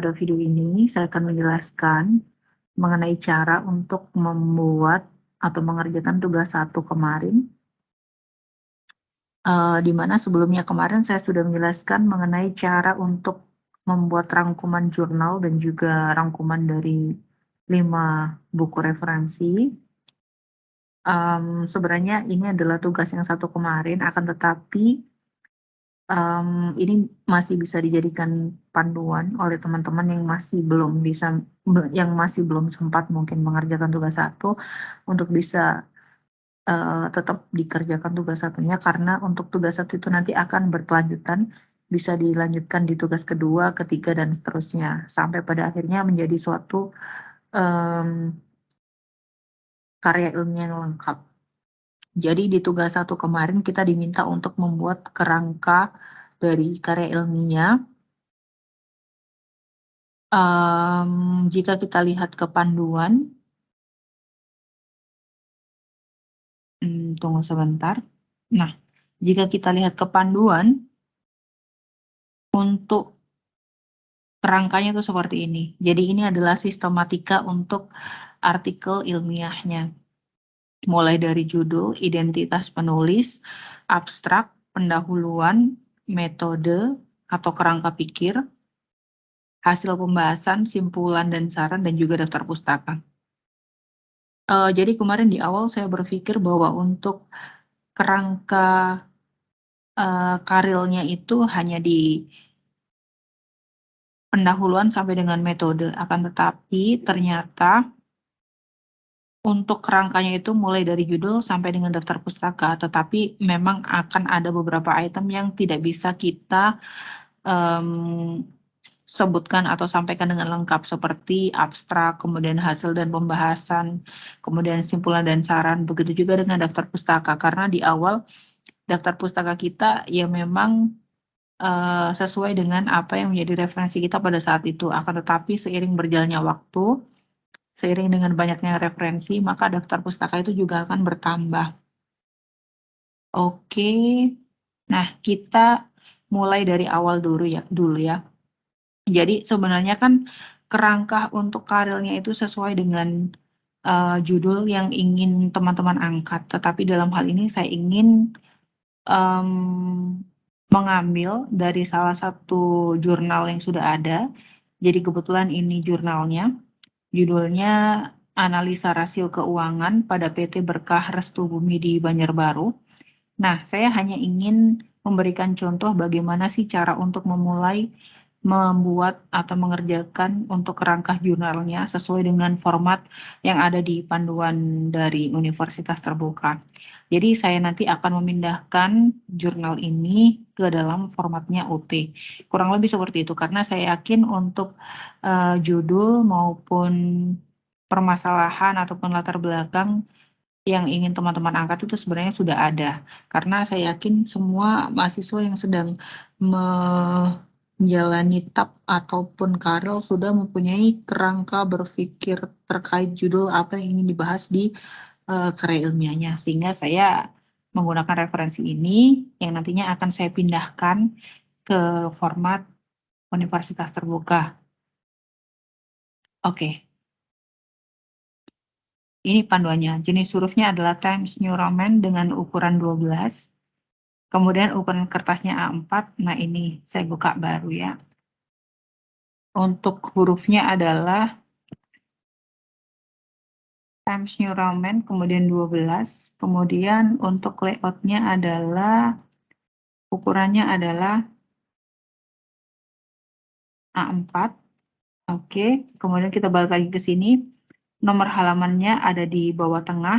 pada video ini saya akan menjelaskan mengenai cara untuk membuat atau mengerjakan tugas 1 kemarin, di mana sebelumnya kemarin saya sudah menjelaskan mengenai cara untuk membuat rangkuman jurnal dan juga rangkuman dari 5 buku referensi. Sebenarnya ini adalah tugas yang 1 kemarin, akan tetapi ini masih bisa dijadikan panduan oleh teman-teman yang masih belum sempat mungkin mengerjakan tugas 1 untuk bisa, tetap dikerjakan tugas 1-nya, karena untuk tugas 1 itu nanti akan berkelanjutan, bisa dilanjutkan di tugas kedua, ketiga, dan seterusnya, sampai pada akhirnya menjadi suatu, karya ilmiah yang lengkap. Jadi di tugas 1 kemarin kita diminta untuk membuat kerangka dari karya ilmiah. Jika kita lihat ke panduan, tunggu sebentar. Nah, jika kita lihat ke panduan, untuk kerangkanya itu seperti ini. Jadi ini adalah sistematika untuk artikel ilmiahnya. Mulai dari judul, identitas penulis, abstrak, pendahuluan, metode atau kerangka pikir, hasil pembahasan, simpulan dan saran, dan juga daftar pustaka. Jadi kemarin di awal saya berpikir bahwa untuk kerangka, karilnya itu hanya di pendahuluan sampai dengan metode, akan tetapi ternyata untuk kerangkanya itu mulai dari judul sampai dengan daftar pustaka, tetapi memang akan ada beberapa item yang tidak bisa kita, sebutkan atau sampaikan dengan lengkap, seperti abstrak, kemudian hasil dan pembahasan, kemudian simpulan dan saran, begitu juga dengan daftar pustaka. Karena di awal daftar pustaka kita ya memang, sesuai dengan apa yang menjadi referensi kita pada saat itu, akan tetapi seiring berjalannya waktu, seiring dengan banyaknya referensi, maka daftar pustaka itu juga akan bertambah. Oke. Nah, kita mulai dari awal dulu ya. Jadi sebenarnya kan kerangka untuk karilnya itu sesuai dengan, judul yang ingin teman-teman angkat, tetapi dalam hal ini saya ingin, mengambil dari salah satu jurnal yang sudah ada. Jadi kebetulan ini jurnalnya, judulnya Analisa Rasio Keuangan pada PT Berkah Restu Bumi di Banjarbaru. Nah, saya hanya ingin memberikan contoh bagaimana sih cara untuk memulai membuat atau mengerjakan untuk kerangka jurnalnya sesuai dengan format yang ada di panduan dari Universitas Terbuka. Jadi saya nanti akan memindahkan jurnal ini ke dalam formatnya UT. Kurang lebih seperti itu, karena saya yakin untuk, judul maupun permasalahan ataupun latar belakang yang ingin teman-teman angkat itu sebenarnya sudah ada. Karena saya yakin semua mahasiswa yang sedang menjalani TAP ataupun karel sudah mempunyai kerangka berpikir terkait judul apa yang ingin dibahas di, karya ilmiahnya. Sehingga saya menggunakan referensi ini yang nantinya akan saya pindahkan ke format Universitas Terbuka. Oke. Ini panduannya, jenis hurufnya adalah Times New Roman dengan ukuran 12, kemudian ukuran kertasnya A4, nah ini saya buka baru ya. Untuk hurufnya adalah Times New Roman, kemudian 12, kemudian untuk layoutnya adalah, ukurannya adalah A4, oke, kemudian kita balik lagi ke sini, nomor halamannya ada di bawah tengah.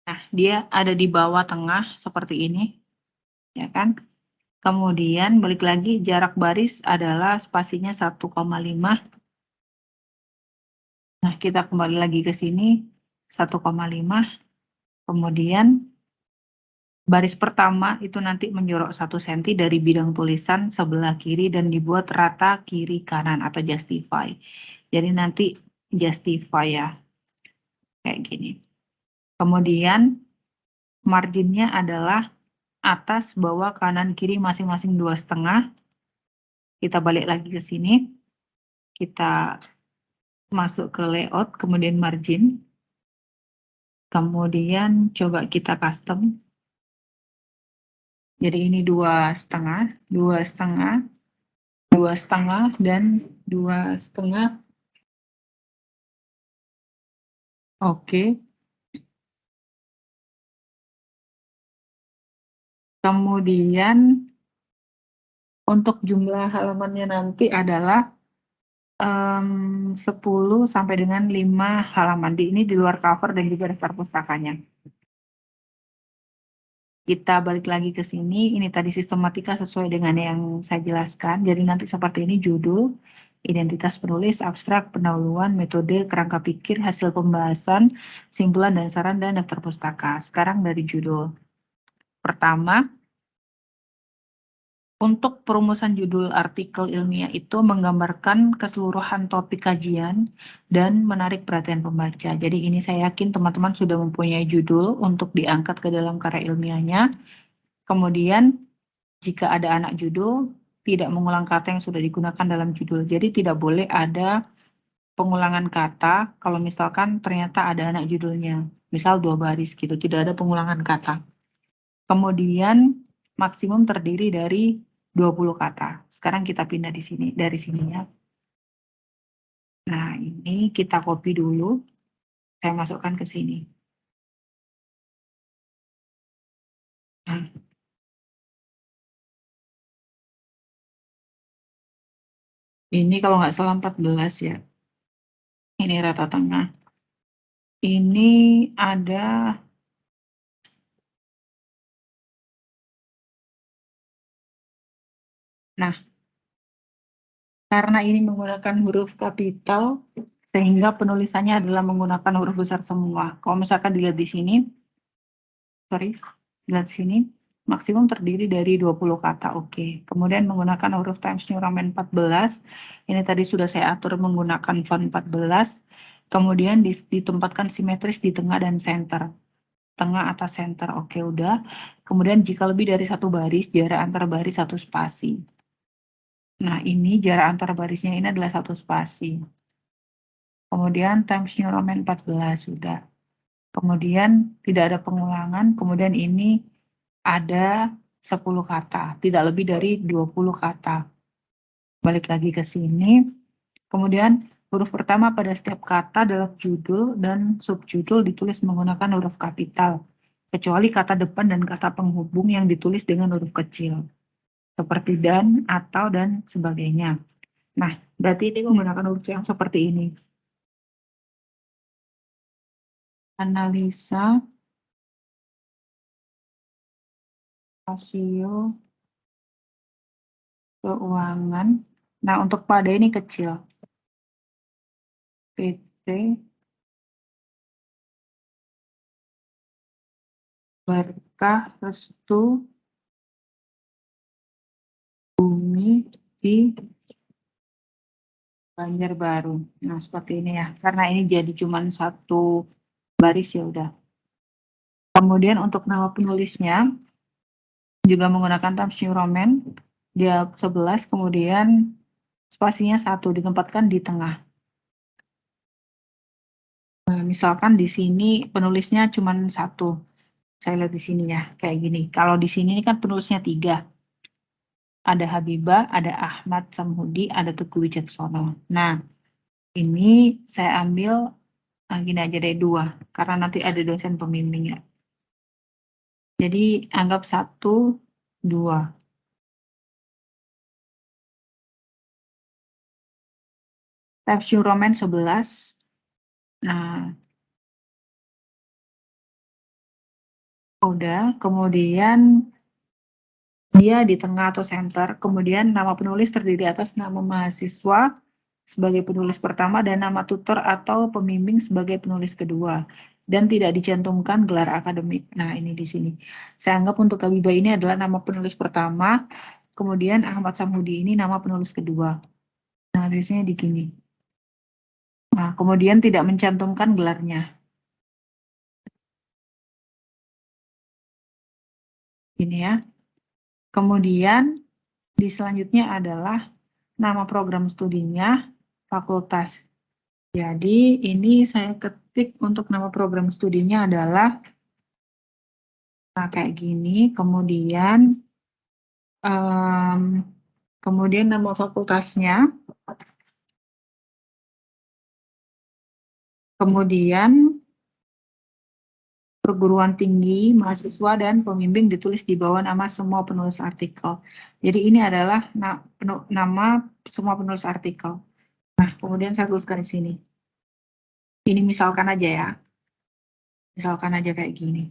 Nah, dia ada di bawah tengah seperti ini, ya kan? Kemudian balik lagi jarak baris adalah spasinya 1,5. Nah, kita kembali lagi ke sini 1,5. Kemudian baris pertama itu nanti menjorok 1 cm dari bidang tulisan sebelah kiri dan dibuat rata kiri kanan atau justify. Jadi nanti justify ya. Kayak gini. Kemudian marginnya adalah atas, bawah, kanan, kiri masing-masing 2,5. Kita balik lagi ke sini. Kita masuk ke layout, kemudian margin. Kemudian coba kita custom. Jadi ini 2,5, 2,5, 2,5, dan 2,5. Oke. Kemudian untuk jumlah halamannya nanti adalah 10 sampai dengan 5 halaman. Ini di luar cover dan juga daftar pustakanya. Kita balik lagi ke sini. Ini tadi sistematika sesuai dengan yang saya jelaskan. Jadi nanti seperti ini: judul, identitas penulis, abstrak, pendahuluan, metode, kerangka pikir, hasil pembahasan, simpulan dan saran, dan daftar pustaka. Sekarang dari judul. Pertama, untuk perumusan judul artikel ilmiah itu menggambarkan keseluruhan topik kajian dan menarik perhatian pembaca. Jadi ini saya yakin teman-teman sudah mempunyai judul untuk diangkat ke dalam karya ilmiahnya. Kemudian jika ada anak judul, tidak mengulang kata yang sudah digunakan dalam judul. Jadi tidak boleh ada pengulangan kata kalau misalkan ternyata ada anak judulnya. Misal 2 baris gitu, tidak ada pengulangan kata. Kemudian maksimum terdiri dari 20 kata. Sekarang kita pindah di sini, dari sininya. Nah, ini kita copy dulu. Saya masukkan ke sini. Nah, ini kalau nggak salah 14 ya. Ini rata tengah. Ini ada karena ini menggunakan huruf kapital, sehingga penulisannya adalah menggunakan huruf besar semua. Kalau misalkan dilihat di sini, lihat sini, maksimum terdiri dari 20 kata, oke. Kemudian menggunakan huruf Times New Roman 14, ini tadi sudah saya atur menggunakan font 14, kemudian ditempatkan simetris di tengah dan center. Tengah atas center, oke udah. Kemudian jika lebih dari 1 baris, jarak antar baris 1 spasi. Nah, ini jarak antar barisnya ini adalah 1 spasi. Kemudian Times New Roman 14 sudah. Kemudian tidak ada pengulangan, kemudian ini ada 10 kata, tidak lebih dari 20 kata. Balik lagi ke sini. Kemudian huruf pertama pada setiap kata dalam judul dan subjudul ditulis menggunakan huruf kapital, kecuali kata depan dan kata penghubung yang ditulis dengan huruf kecil, seperti dan, atau, dan sebagainya. Nah, berarti ini menggunakan huruf yang seperti ini. Analisa rasio keuangan. Nah, untuk pada ini kecil. PT Berkah Restu Bumi di Banjarbaru. Nah, seperti ini ya. Karena ini jadi cuma 1 baris ya udah. Kemudian untuk nama penulisnya juga menggunakan Times New Roman. Dia 11, kemudian spasinya 1 ditempatkan di tengah. Nah, misalkan di sini penulisnya cuma 1. Saya lihat di sini ya, kayak gini. Kalau di sini kan penulisnya 3. Ada Habibah, ada Ahmad Samhudi, ada Teguh Wicaksono. Nah, ini saya ambil gini aja deh 2, karena nanti ada dosen pembimbingnya. Jadi anggap 1, 2. Times New Roman 11. Nah, udah. Kemudian dia di tengah atau center. Kemudian nama penulis terdiri atas nama mahasiswa sebagai penulis pertama dan nama tutor atau pembimbing sebagai penulis kedua. Dan tidak dicantumkan gelar akademik. Nah, ini di sini. Saya anggap untuk Habibah ini adalah nama penulis pertama. Kemudian Ahmad Samhudi ini nama penulis kedua. Nah, biasanya di sini. Nah, kemudian tidak mencantumkan gelarnya. Ini ya. Kemudian di selanjutnya adalah nama program studinya, fakultas. Jadi ini saya ketik untuk nama program studinya adalah kayak gini, kemudian nama fakultasnya, kemudian perguruan tinggi, mahasiswa, dan pembimbing ditulis di bawah nama semua penulis artikel. Jadi ini adalah nama semua penulis artikel. Nah, kemudian saya tuliskan di sini. Ini misalkan aja ya. Misalkan aja kayak gini.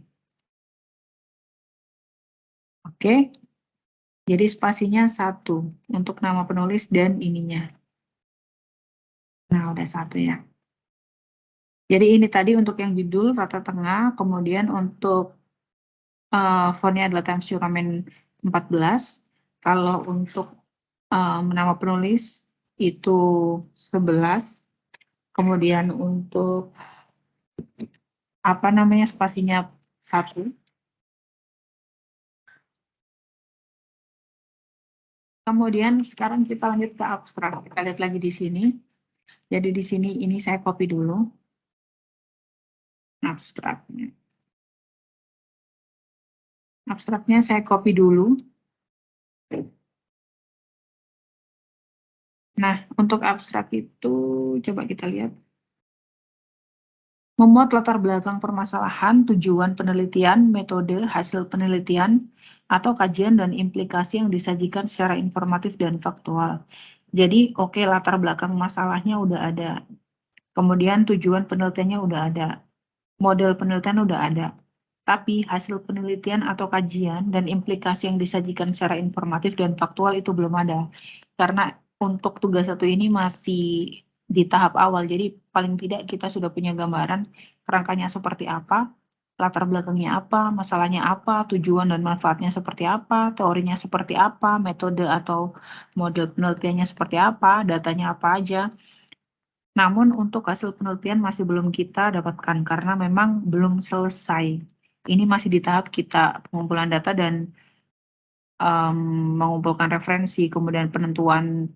Oke. Jadi spasinya 1 untuk nama penulis dan ininya. Nah, udah 1 ya. Jadi ini tadi untuk yang judul rata tengah, kemudian untuk fontnya adalah Times New Roman 14. Kalau untuk nama penulis itu 11. Kemudian untuk apa namanya spasinya 1. Kemudian sekarang kita lanjut ke abstrak. Kita lihat lagi di sini. Jadi di sini ini saya copy dulu abstraknya. Abstraknya saya copy dulu. Nah, untuk abstrak itu coba kita lihat. Memuat latar belakang permasalahan, tujuan penelitian, metode, hasil penelitian, atau kajian dan implikasi yang disajikan secara informatif dan faktual. Jadi, oke, latar belakang masalahnya udah ada. Kemudian tujuan penelitiannya udah ada. Model penelitian udah ada. Tapi hasil penelitian atau kajian dan implikasi yang disajikan secara informatif dan faktual itu belum ada. Karena untuk tugas 1 ini masih di tahap awal, jadi paling tidak kita sudah punya gambaran kerangkanya seperti apa, latar belakangnya apa, masalahnya apa, tujuan dan manfaatnya seperti apa, teorinya seperti apa, metode atau model penelitiannya seperti apa, datanya apa aja. Namun untuk hasil penelitian masih belum kita dapatkan karena memang belum selesai. Ini masih di tahap kita pengumpulan data dan mengumpulkan referensi, kemudian penentuan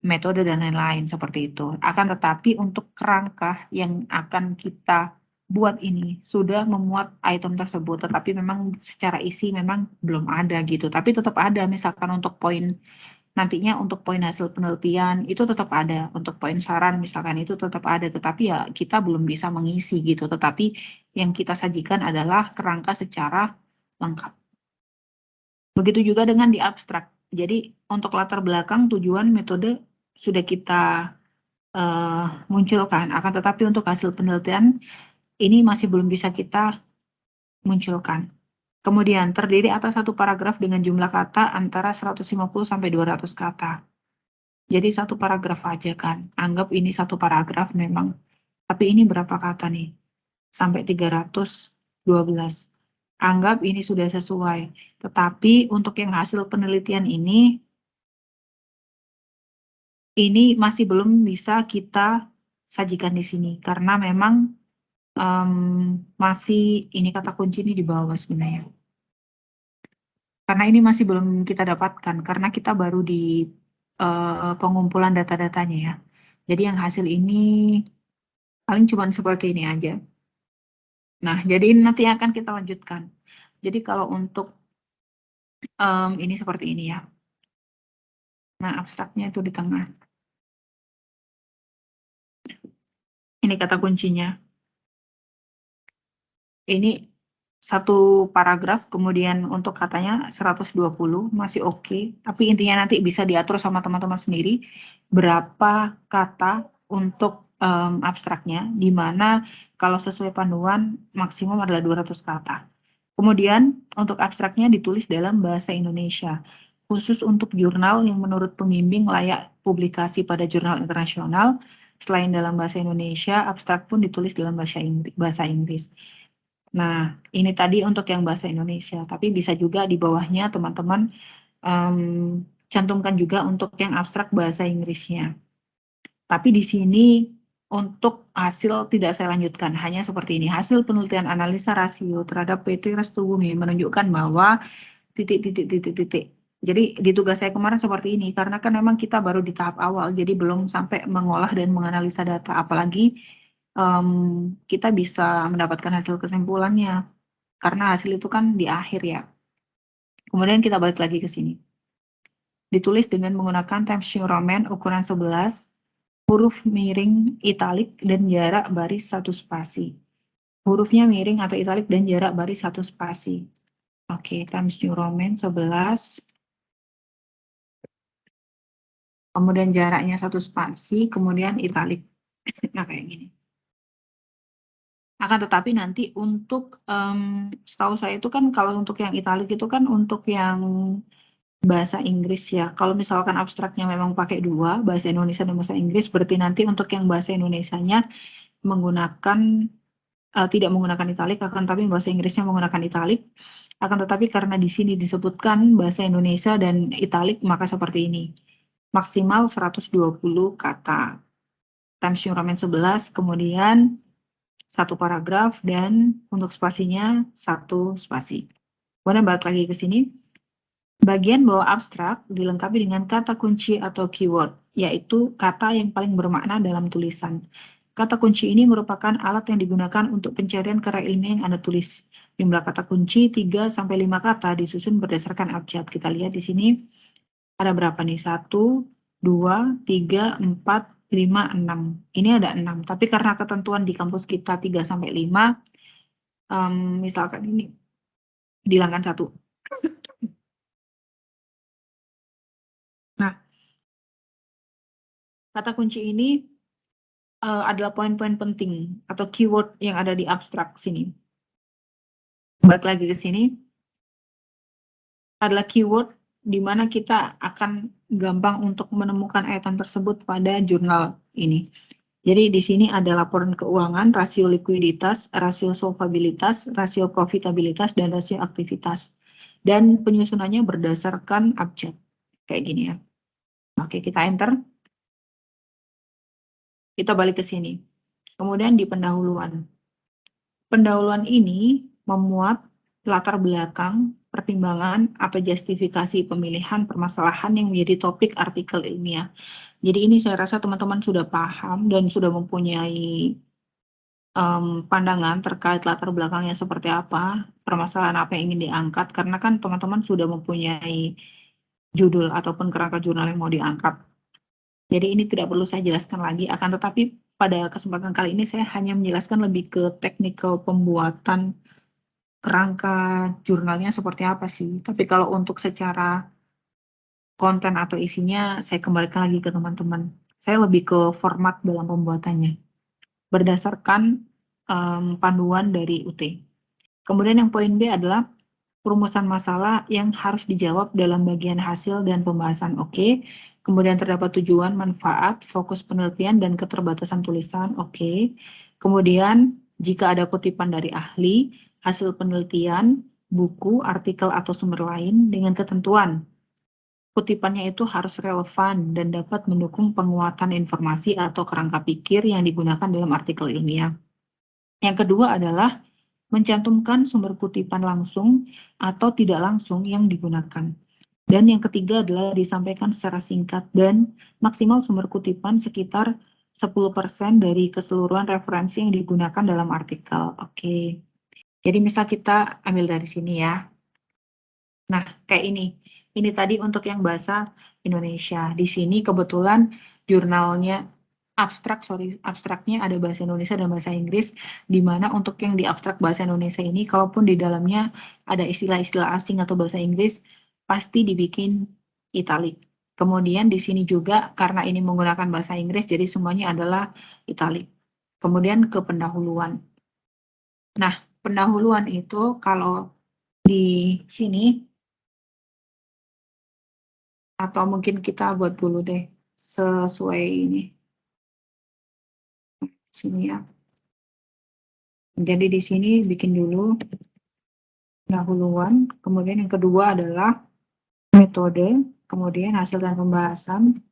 metode dan lain-lain seperti itu. Akan tetapi untuk kerangka yang akan kita buat ini sudah memuat item tersebut, tetapi memang secara isi memang belum ada gitu. Tapi tetap ada misalkan untuk poin nantinya untuk poin hasil penelitian itu tetap ada, untuk poin saran misalkan itu tetap ada, tetapi ya kita belum bisa mengisi gitu. Tetapi yang kita sajikan adalah kerangka secara lengkap. Begitu juga dengan di abstrak. Jadi untuk latar belakang, tujuan, metode sudah kita munculkan, akan tetapi untuk hasil penelitian ini masih belum bisa kita munculkan. Kemudian terdiri atas 1 paragraf dengan jumlah kata antara 150 sampai 200 kata. Jadi 1 paragraf aja kan. Anggap ini 1 paragraf memang. Tapi ini berapa kata nih? Sampai 312. Anggap ini sudah sesuai. Tetapi untuk yang hasil penelitian ini masih belum bisa kita sajikan di sini. Karena memang masih ini kata kunci ini di bawah sebenarnya. Karena ini masih belum kita dapatkan. Karena kita baru di pengumpulan data-datanya ya. Jadi yang hasil ini paling cuma seperti ini aja. Nah, jadi nanti akan kita lanjutkan. Jadi kalau untuk ini seperti ini ya. Nah, abstraknya itu di tengah. Ini kata kuncinya. Ini 1 paragraf, kemudian untuk katanya 120, masih oke. Tapi intinya nanti bisa diatur sama teman-teman sendiri berapa kata untuk abstraknya, di mana kalau sesuai panduan maksimum adalah 200 kata. Kemudian untuk abstraknya ditulis dalam bahasa Indonesia, khusus untuk jurnal yang menurut pembimbing layak publikasi pada jurnal internasional. Selain dalam bahasa Indonesia, abstrak pun ditulis dalam bahasa Inggris. Nah, ini tadi untuk yang bahasa Indonesia, tapi bisa juga di bawahnya teman-teman cantumkan juga untuk yang abstrak bahasa Inggrisnya. Tapi di sini untuk hasil tidak saya lanjutkan, hanya seperti ini. Hasil penelitian analisa rasio terhadap PT Restu Bumi menunjukkan bahwa titik titik titik titik. Jadi di tugas saya kemarin seperti ini, karena kan memang kita baru di tahap awal, jadi belum sampai mengolah dan menganalisa data, apalagi kita bisa mendapatkan hasil kesimpulannya, karena hasil itu kan di akhir ya. Kemudian kita balik lagi ke sini. Ditulis dengan menggunakan Times New Roman ukuran 11, huruf miring italik dan jarak baris 1 spasi. Hurufnya miring atau italik dan jarak baris 1 spasi. Oke, Times New Roman 11. Kemudian jaraknya 1 spasi, kemudian italik. Nah, kayak gini. Akan tetapi nanti untuk, setahu saya itu kan kalau untuk yang italik itu kan untuk yang bahasa Inggris ya. Kalau misalkan abstraknya memang pakai 2, bahasa Indonesia dan bahasa Inggris, berarti nanti untuk yang bahasa Indonesianya menggunakan, tidak menggunakan italik, akan tetapi bahasa Inggrisnya menggunakan italik. Akan tetapi karena di sini disebutkan bahasa Indonesia dan italik, maka seperti ini. Maksimal 120 kata. Times New Roman 11, kemudian 1 paragraf, dan untuk spasinya 1 spasi. Kemudian balik lagi ke sini. Bagian bawah abstrak dilengkapi dengan kata kunci atau keyword, yaitu kata yang paling bermakna dalam tulisan. Kata kunci ini merupakan alat yang digunakan untuk pencarian karya ilmiah yang Anda tulis. Jumlah kata kunci 3-5 kata disusun berdasarkan abjad. Kita lihat di sini ada berapa nih? 1, 2, 3, 4, 5, 6. Ini ada 6, tapi karena ketentuan di kampus kita 3-5, misalkan ini dihilangkan 1. Nah, kata kunci ini adalah poin-poin penting atau keyword yang ada di abstrak sini. Balik lagi ke sini, adalah keyword di mana kita akan gampang untuk menemukan item tersebut pada jurnal ini. Jadi di sini ada laporan keuangan, rasio likuiditas, rasio solvabilitas, rasio profitabilitas, dan rasio aktivitas. Dan penyusunannya berdasarkan abjad. Kayak gini ya. Oke, kita enter. Kita balik ke sini. Kemudian di pendahuluan. Pendahuluan ini memuat latar belakang, pertimbangan, atau justifikasi pemilihan permasalahan yang menjadi topik artikel ilmiah. Jadi ini saya rasa teman-teman sudah paham dan sudah mempunyai pandangan terkait latar belakangnya seperti apa, permasalahan apa yang ingin diangkat, karena kan teman-teman sudah mempunyai judul ataupun kerangka jurnal yang mau diangkat. Jadi ini tidak perlu saya jelaskan lagi, akan tetapi pada kesempatan kali ini saya hanya menjelaskan lebih ke teknikal pembuatan kerangka jurnalnya seperti apa sih. Tapi kalau untuk secara konten atau isinya, saya kembalikan lagi ke teman-teman. Saya lebih ke format dalam pembuatannya, berdasarkan panduan dari UT. Kemudian yang poin B adalah perumusan masalah yang harus dijawab dalam bagian hasil dan pembahasan. Oke. Kemudian terdapat tujuan, manfaat, fokus penelitian, dan keterbatasan tulisan. Oke. Kemudian jika ada kutipan dari ahli, hasil penelitian, buku, artikel, atau sumber lain dengan ketentuan. Kutipannya itu harus relevan dan dapat mendukung penguatan informasi atau kerangka pikir yang digunakan dalam artikel ilmiah. Yang kedua adalah mencantumkan sumber kutipan langsung atau tidak langsung yang digunakan. Dan yang ketiga adalah disampaikan secara singkat dan maksimal sumber kutipan sekitar 10% dari keseluruhan referensi yang digunakan dalam artikel. Oke. Jadi misal kita ambil dari sini ya. Nah, kayak ini. Ini tadi untuk yang bahasa Indonesia. Di sini kebetulan jurnalnya abstraknya ada bahasa Indonesia dan bahasa Inggris, di mana untuk yang di abstrak bahasa Indonesia ini, kalaupun di dalamnya ada istilah-istilah asing atau bahasa Inggris, pasti dibikin italik. Kemudian di sini juga karena ini menggunakan bahasa Inggris, jadi semuanya adalah italik. Kemudian ke pendahuluan. Nah, pendahuluan itu kalau di sini, atau mungkin kita buat dulu deh sesuai ini sini ya. Jadi di sini bikin dulu pendahuluan, kemudian yang kedua adalah metode, kemudian hasil dan pembahasan,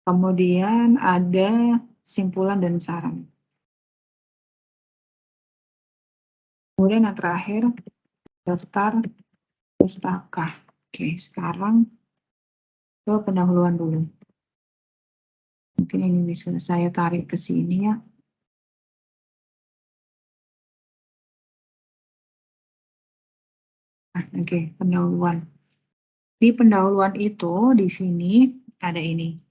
Kemudian ada simpulan dan saran. Kemudian yang terakhir, daftar pustaka. Oke, sekarang ke pendahuluan dulu. Mungkin ini bisa saya tarik ke sini ya. Nah, oke, pendahuluan. Di pendahuluan itu, di sini ada ini.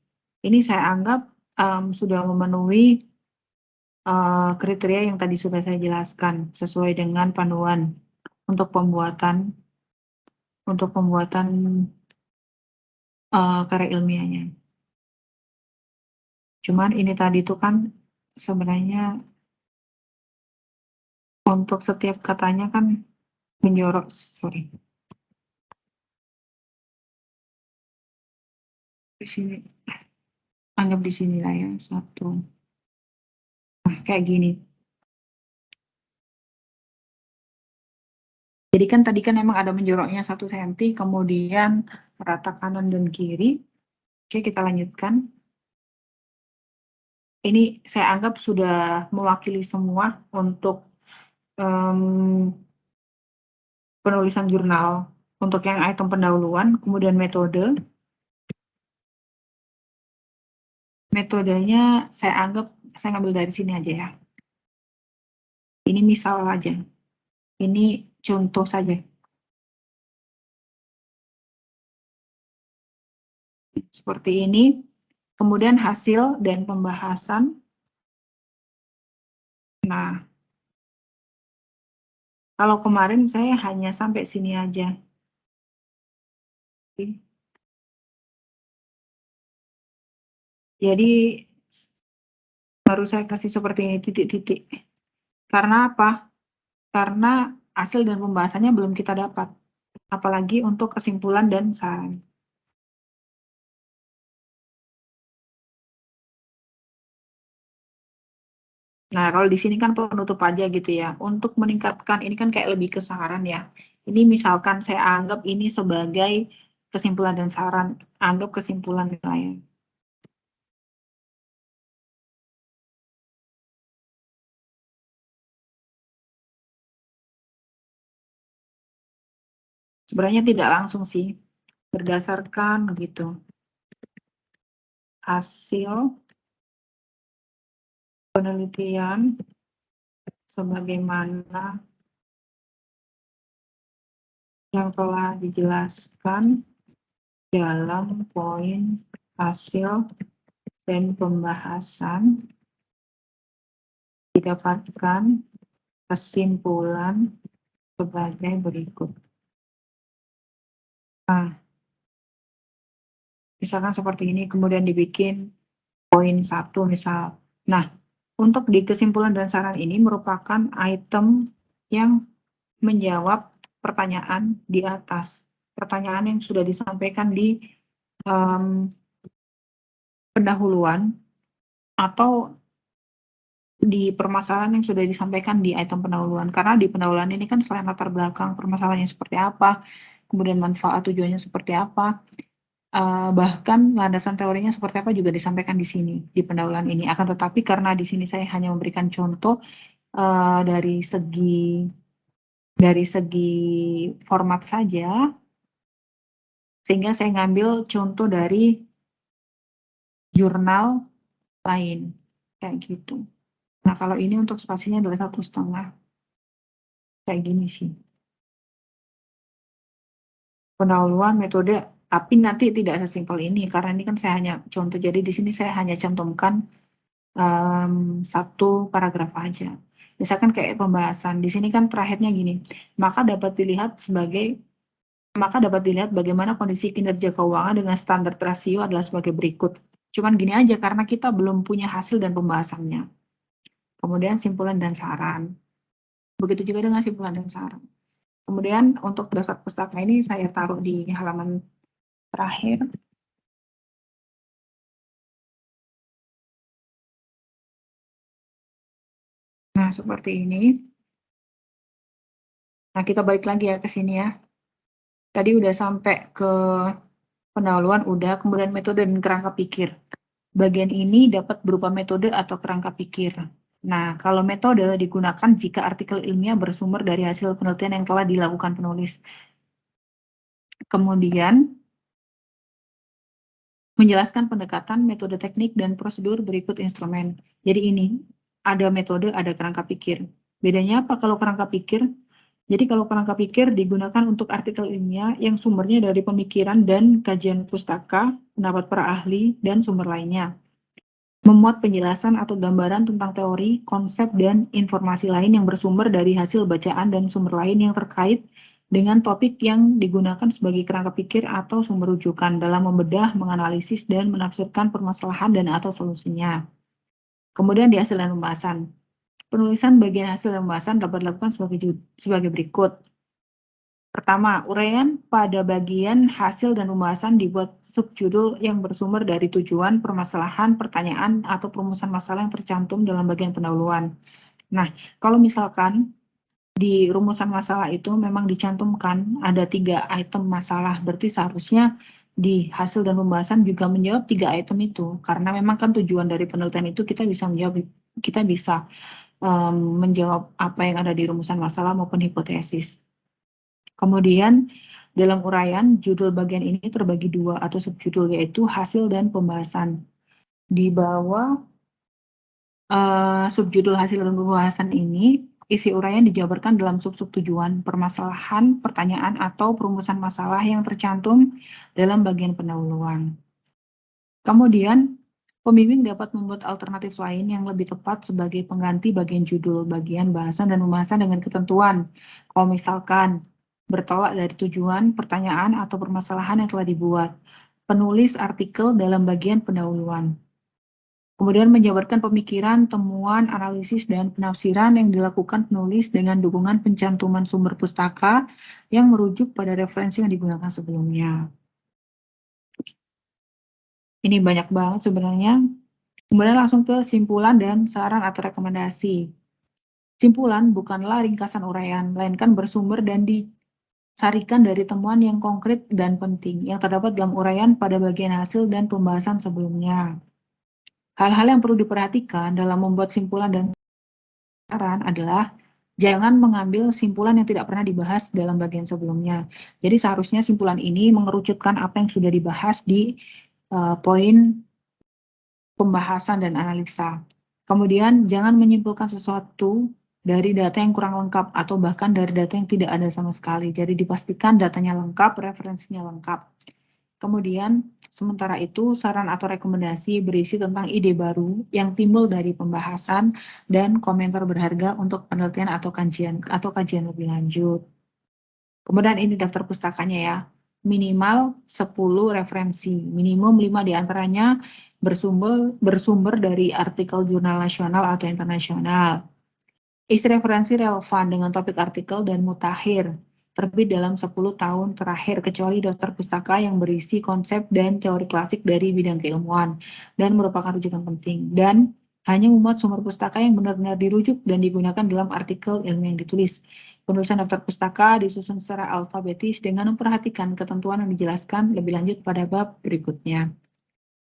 Ini saya anggap sudah memenuhi kriteria yang tadi sudah saya jelaskan sesuai dengan panduan untuk pembuatan karya ilmiahnya. Cuman ini tadi tuh kan sebenarnya untuk setiap katanya kan menjorok, sorry, di sini, anggap di sini lah ya, satu. Nah, kayak gini. Jadi kan tadi kan emang ada menjoroknya 1 cm, kemudian rata kanan dan kiri. Oke, kita lanjutkan. Ini saya anggap sudah mewakili semua untuk penulisan jurnal. Untuk yang item pendahuluan, kemudian metode. Metodenya saya anggap saya ngambil dari sini aja ya. Ini misal aja. Ini contoh saja. Seperti ini. Kemudian hasil dan pembahasan. Nah, kalau kemarin saya hanya sampai sini aja. Jadi baru saya kasih seperti ini titik-titik. Karena apa? Karena hasil dan pembahasannya belum kita dapat. Apalagi untuk kesimpulan dan saran. Nah, kalau di sini kan penutup aja gitu ya. Untuk meningkatkan ini kan kayak lebih ke saran ya. Ini misalkan saya anggap ini sebagai kesimpulan dan saran, anggap kesimpulan nilai. Sebenarnya tidak langsung sih, berdasarkan gitu hasil penelitian sebagaimana yang telah dijelaskan dalam poin hasil dan pembahasan, didapatkan kesimpulan sebagai berikut. Nah, misalkan seperti ini, kemudian dibikin poin 1 misal. Nah, untuk di kesimpulan dan saran ini merupakan item yang menjawab pertanyaan di atas. Pertanyaan yang sudah disampaikan di pendahuluan atau di permasalahan yang sudah disampaikan di item pendahuluan. Karena di pendahuluan ini kan selain latar belakang permasalahannya seperti apa, kemudian manfaat tujuannya seperti apa, bahkan landasan teorinya seperti apa juga disampaikan di sini, di pendahuluan ini. Akan tetapi karena di sini saya hanya memberikan contoh dari segi format saja, sehingga saya ngambil contoh dari jurnal lain, kayak gitu. Nah, kalau ini untuk spasinya adalah 1,5, kayak gini sih. Pendahuluan metode, tapi nanti tidak sesimpel ini, karena ini kan saya hanya contoh, jadi di sini saya hanya cantumkan satu paragraf aja. Misalkan kayak pembahasan, di sini kan terakhirnya gini, maka dapat dilihat bagaimana kondisi kinerja keuangan dengan standar rasio adalah sebagai berikut. Cuman gini aja, karena kita belum punya hasil dan pembahasannya. Kemudian simpulan dan saran. Begitu juga dengan simpulan dan saran. Kemudian untuk daftar pustaka ini saya taruh di halaman terakhir. Nah, seperti ini. Nah, kita balik lagi ya ke sini ya. Tadi udah sampai ke pendahuluan, udah, kemudian metode dan kerangka pikir. Bagian ini dapat berupa metode atau kerangka pikir. Nah, kalau metode digunakan jika artikel ilmiah bersumber dari hasil penelitian yang telah dilakukan penulis. Kemudian, menjelaskan pendekatan, metode teknik, dan prosedur berikut instrumen. Jadi ini, ada metode, ada kerangka pikir. Bedanya apa kalau kerangka pikir? Jadi kalau kerangka pikir digunakan untuk artikel ilmiah yang sumbernya dari pemikiran dan kajian pustaka, pendapat para ahli, dan sumber lainnya. Memuat penjelasan atau gambaran tentang teori, konsep, dan informasi lain yang bersumber dari hasil bacaan dan sumber lain yang terkait dengan topik yang digunakan sebagai kerangka pikir atau sumber rujukan dalam membedah, menganalisis, dan menafsirkan permasalahan dan atau solusinya. Kemudian di hasil dan pembahasan. Penulisan bagian hasil dan pembahasan dapat dilakukan sebagai berikut. Pertama, uraian pada bagian hasil dan pembahasan dibuat subjudul yang bersumber dari tujuan, permasalahan, pertanyaan, atau perumusan masalah yang tercantum dalam bagian pendahuluan. Nah, kalau misalkan di rumusan masalah itu memang dicantumkan ada 3 item masalah, berarti seharusnya di hasil dan pembahasan juga menjawab 3 item itu, karena memang kan tujuan dari penelitian itu kita bisa menjawab apa yang ada di rumusan masalah maupun hipotesis. Kemudian dalam uraian, judul bagian ini terbagi 2 atau subjudul, yaitu hasil dan pembahasan. Di bawah subjudul hasil dan pembahasan ini, isi uraian dijabarkan dalam sub-sub tujuan, permasalahan, pertanyaan, atau perumusan masalah yang tercantum dalam bagian pendahuluan. Kemudian, pembimbing dapat membuat alternatif lain yang lebih tepat sebagai pengganti bagian judul, bagian bahasan dan pembahasan dengan ketentuan. Kalau misalkan bertolak dari tujuan, pertanyaan, atau permasalahan yang telah dibuat. Penulis artikel dalam bagian pendahuluan. Kemudian menjabarkan pemikiran, temuan, analisis, dan penafsiran yang dilakukan penulis dengan dukungan pencantuman sumber pustaka yang merujuk pada referensi yang digunakan sebelumnya. Ini banyak banget sebenarnya. Kemudian langsung ke simpulan dan saran atau rekomendasi. Simpulan bukanlah ringkasan uraian, melainkan bersumber dan disarikan dari temuan yang konkret dan penting yang terdapat dalam uraian pada bagian hasil dan pembahasan sebelumnya. Hal-hal yang perlu diperhatikan dalam membuat simpulan dan saran adalah jangan mengambil simpulan yang tidak pernah dibahas dalam bagian sebelumnya. Jadi seharusnya simpulan ini mengerucutkan apa yang sudah dibahas di poin pembahasan dan analisa. Kemudian jangan menyimpulkan sesuatu dari data yang kurang lengkap atau bahkan dari data yang tidak ada sama sekali. Jadi dipastikan datanya lengkap, referensinya lengkap. Kemudian sementara itu saran atau rekomendasi berisi tentang ide baru yang timbul dari pembahasan dan komentar berharga untuk penelitian atau kajian lebih lanjut. Kemudian ini daftar pustakanya ya. Minimal 10 referensi, minimum 5 diantaranya bersumber dari artikel jurnal nasional atau internasional. Isi referensi relevan dengan topik artikel dan mutakhir, terbit dalam 10 tahun terakhir kecuali daftar pustaka yang berisi konsep dan teori klasik dari bidang keilmuan dan merupakan rujukan penting, dan hanya memuat sumber pustaka yang benar-benar dirujuk dan digunakan dalam artikel ilmiah yang ditulis. Penulisan daftar pustaka disusun secara alfabetis dengan memperhatikan ketentuan yang dijelaskan lebih lanjut pada bab berikutnya.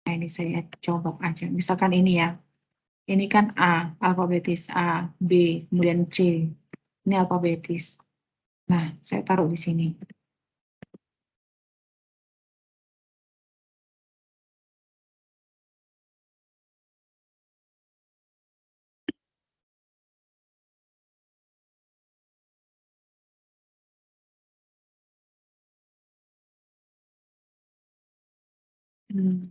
Nah, ini saya coba aja. Misalkan ini ya. Ini kan A, alfabetis A, B, kemudian C. Ini alfabetis. Nah, saya taruh di sini. Hmm.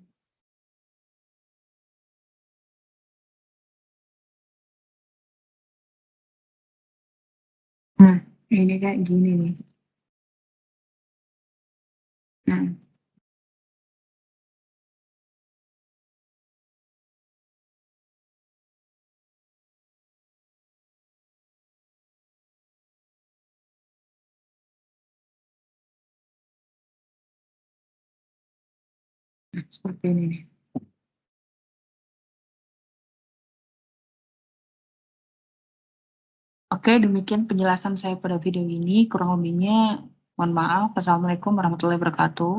Nah, ini kayak gini nih. Nah, seperti ini nih. Oke, demikian penjelasan saya pada video ini. Kurang lebihnya, mohon maaf. Wassalamualaikum warahmatullahi wabarakatuh.